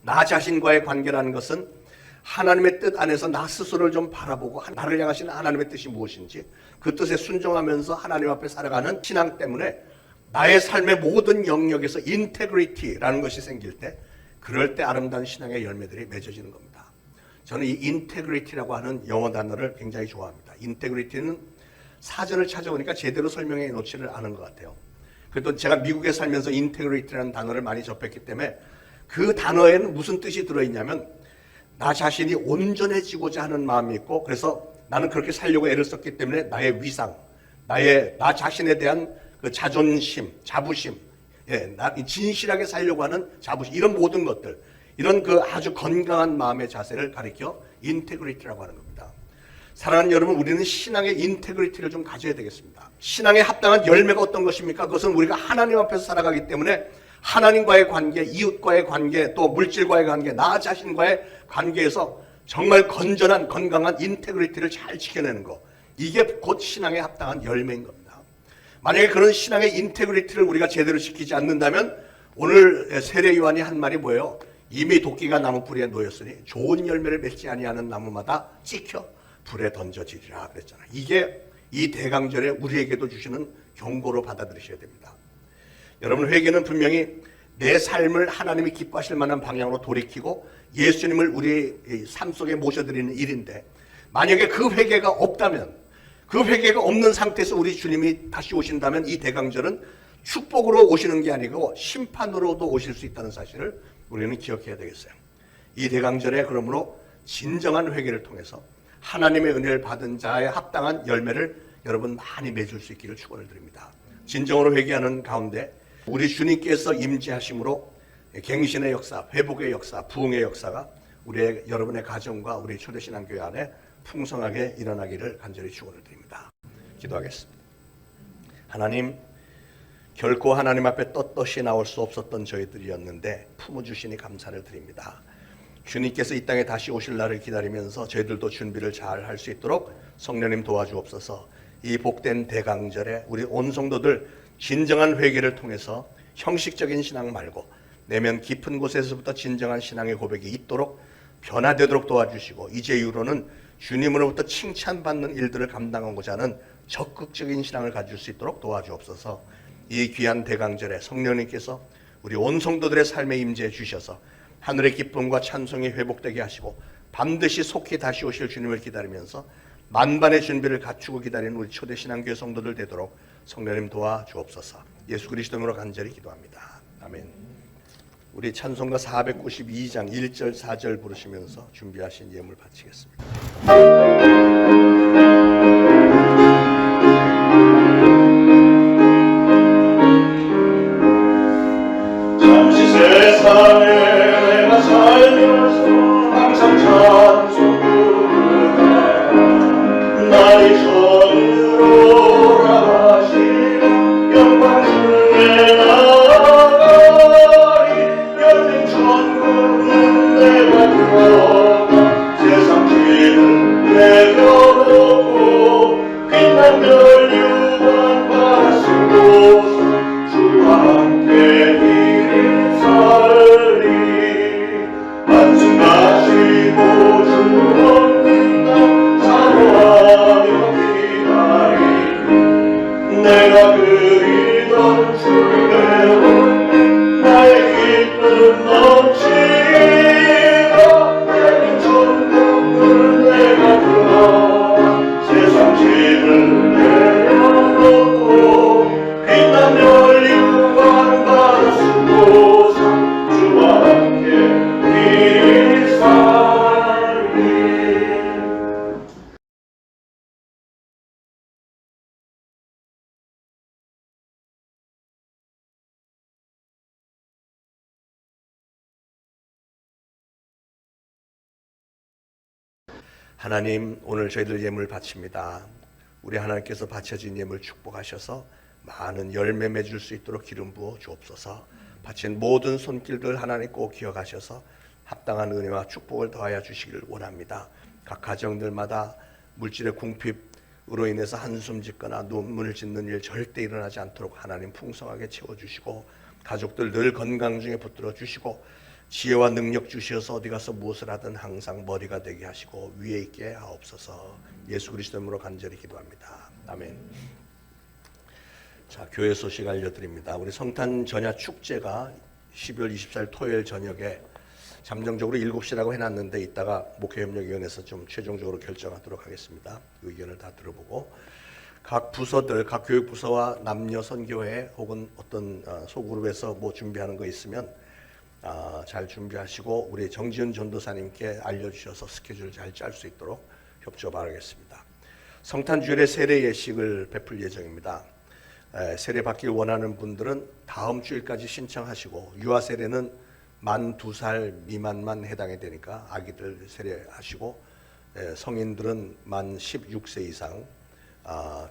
나 자신과의 관계라는 것은 하나님의 뜻 안에서 나 스스로를 좀 바라보고 나를 향하시는 하나님의 뜻이 무엇인지 그 뜻에 순종하면서 하나님 앞에 살아가는 신앙 때문에 나의 삶의 모든 영역에서 인테그리티라는 것이 생길 때 그럴 때 아름다운 신앙의 열매들이 맺어지는 겁니다. 저는 이 인테그리티라고 하는 영어 단어를 굉장히 좋아합니다. 인테그리티는 사전을 찾아보니까 제대로 설명해 놓지를 않은 것 같아요. 그래도 제가 미국에 살면서 인테그리티라는 단어를 많이 접했기 때문에 그 단어에는 무슨 뜻이 들어있냐면 나 자신이 온전해지고자 하는 마음이 있고 그래서 나는 그렇게 살려고 애를 썼기 때문에 나의 위상, 나 자신에 대한 그 자존심, 자부심, 진실하게 살려고 하는 자부심 이런 모든 것들 이런 그 아주 건강한 마음의 자세를 가리켜 인테그리티라고 하는 겁니다. 사랑하는 여러분, 우리는 신앙의 인테그리티를 좀 가져야 되겠습니다. 신앙에 합당한 열매가 어떤 것입니까? 그것은 우리가 하나님 앞에서 살아가기 때문에 하나님과의 관계, 이웃과의 관계, 또 물질과의 관계, 나 자신과의 관계에서 정말 건전한 건강한 인테그리티를 잘 지켜내는 것, 이게 곧 신앙에 합당한 열매인 겁니다. 만약에 그런 신앙의 인테그리티를 우리가 제대로 지키지 않는다면 오늘 세례 요한이 한 말이 뭐예요? 이미 도끼가 나무 뿌리에 놓였으니 좋은 열매를 맺지 아니하는 나무마다 찍혀 불에 던져지리라 그랬잖아요. 이게 이 대강절에 우리에게도 주시는 경고로 받아들이셔야 됩니다. 여러분, 회개는 분명히 내 삶을 하나님이 기뻐하실 만한 방향으로 돌이키고 예수님을 우리의 삶 속에 모셔드리는 일인데 만약에 그 회개가 없다면, 그 회개가 없는 상태에서 우리 주님이 다시 오신다면 이 대강절은 축복으로 오시는 게 아니고 심판으로도 오실 수 있다는 사실을 우리는 기억해야 되겠어요. 이 대강절에 그러므로 진정한 회개를 통해서 하나님의 은혜를 받은 자의 합당한 열매를 여러분 많이 맺을 수 있기를 축원을 드립니다. 진정으로 회개하는 가운데 우리 주님께서 임재하심으로 갱신의 역사, 회복의 역사, 부흥의 역사가 우리의 여러분의 가정과 우리 초대신앙교회 안에 풍성하게 일어나기를 간절히 축원을 드립니다. 기도하겠습니다. 하나님, 결코 하나님 앞에 떳떳이 나올 수 없었던 저희들이었는데 품어주시니 감사를 드립니다. 주님께서 이 땅에 다시 오실 날을 기다리면서 저희들도 준비를 잘 할 수 있도록 성령님 도와주옵소서. 이 복된 대강절에 우리 온 성도들 진정한 회개를 통해서 형식적인 신앙 말고 내면 깊은 곳에서부터 진정한 신앙의 고백이 있도록 변화되도록 도와주시고 이제 이후로는 주님으로부터 칭찬받는 일들을 감당하고자 하는 적극적인 신앙을 가질 수 있도록 도와주옵소서. 이 귀한 대강절에 성령님께서 우리 온 성도들의 삶에 임재해 주셔서 하늘의 기쁨과 찬송이 회복되게 하시고 반드시 속히 다시 오실 주님을 기다리면서 만반의 준비를 갖추고 기다리는 우리 초대신앙교회 성도들 되도록 성령님 도와주옵소서. 예수 그리스도로 간절히 기도합니다. 아멘. 우리 찬송가 492장 1절 4절 부르시면서 준비하신 예물 바치겠습니다. 잠시 세상에 내가 살면서 항상 찬송 부르네. 나의 전으로 나가시고 영광 중에 나아가리. 열린 천국은 내가 들어가 세상 죄를 내려놓고 빛난 별 유관 받으시고 주와 함께 길을 살리. 한숨 마시고 주 없는 날 사모하며 기다리니 내가 그리던 주의 온 나의 기쁨 넘치라. 내린 천국을 내가 들어가 세상 죄를 내려놓고 빛난 별 유관 받으시고 주와 함께 길을 살리. 하나님, 오늘 저희들 예물 바칩니다. 우리 하나님께서 바쳐진 예물 축복하셔서 많은 열매 맺을 수 있도록 기름 부어 주옵소서. 바친 모든 손길들 하나님 꼭 기억하셔서 합당한 은혜와 축복을 더하여 주시기를 원합니다. 각 가정들마다 물질의 궁핍, 으로 인해서 한숨 짓거나 눈물을 짓는 일 절대 일어나지 않도록 하나님 풍성하게 채워주시고, 가족들 늘 건강 중에 붙들어 주시고, 지혜와 능력 주시어서 어디 가서 무엇을 하든 항상 머리가 되게 하시고 위에 있게 하옵소서. 예수 그리스도 이름으로 간절히 기도합니다. 아멘. 자, 교회 소식 알려드립니다. 우리 성탄 전야 축제가 12월 24일 토요일 저녁에 잠정적으로 7시라고 해놨는데 이따가 목회협력위원회에서 좀 최종적으로 결정하도록 하겠습니다. 의견을 다 들어보고 각 부서들, 각 교육부서와 남녀 선교회 혹은 어떤 소그룹에서 뭐 준비하는 거 있으면 잘 준비하시고 우리 정지은 전도사님께 알려주셔서 스케줄 잘 짤 수 있도록 협조 바라겠습니다. 성탄주일에 세례 예식을 베풀 예정입니다. 세례 받길 원하는 분들은 다음 주일까지 신청하시고, 유아 세례는 만 2살 미만만 해당이 되니까 아기들 세례하시고, 성인들은 만 16세 이상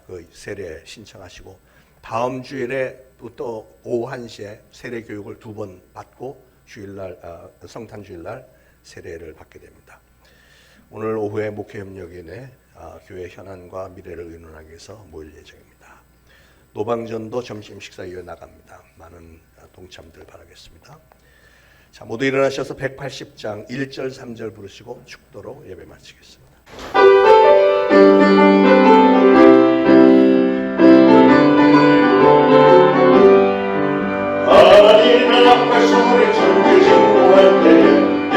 그 세례 신청하시고, 다음 주일에 또 오후 1시에 세례 교육을 2번 받고 주일날 성탄 주일날 세례를 받게 됩니다. 오늘 오후에 목회협력위원회 교회 현안과 미래를 의논하기 위해서 모일 예정입니다. 노방전도 점심 식사 이어 나갑니다. 많은 동참들 바라겠습니다. 자, 모두 일어나셔서 180장 1절 3절 부르시고 축도로 예배 마치겠습니다. 하나님의 앞에 소리 천지 진동할 때에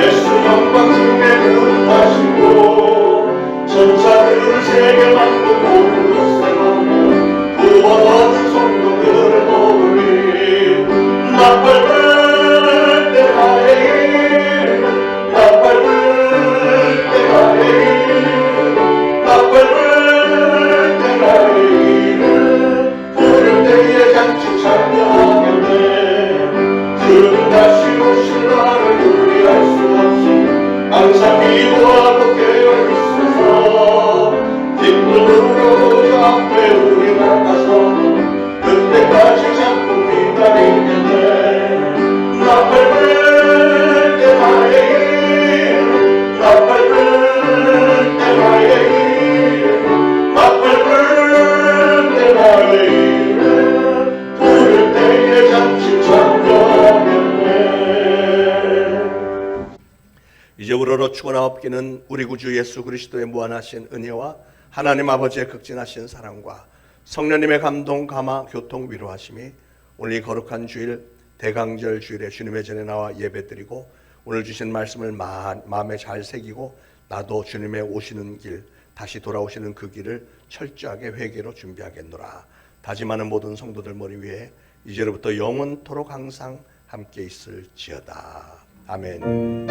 예수 영광 중에 거룩하시고 천사들을 세계 만든 모든 것을 하며 구원 얻은 성도들을 모으리. 나팔불 때 하에이 나팔불 때 하에이 나팔불 때 하에이를 부를 때에 잔치 참여하겠네. 주는 다시 오실 날을 우리할 수 없이 항상 기도하고 깨어있어서 기쁨으로 주 앞에 우리 나가서 그때까지 잡고 기다리겠네. 나팔 불 때 하에이 나팔 불 때 하에이 나팔 불 때 하에이를 부를 때에 잠시 참여하겠네. 이제 우러러 추원하옵기는 우리 구주 예수 그리스도의 무한하신 은혜와 하나님 아버지의 극진하신 사랑과 성령님의 감동, 감화, 교통, 위로하심이 오늘 이 거룩한 주일 대강절 주일에 주님의 전에 나와 예배드리고 오늘 주신 말씀을 마음에 잘 새기고 나도 주님의 오시는 길, 다시 돌아오시는 그 길을 철저하게 회개로 준비하겠노라 다짐하는 모든 성도들 머리 위에 이제로부터 영원토록 항상 함께 있을지어다. 아멘.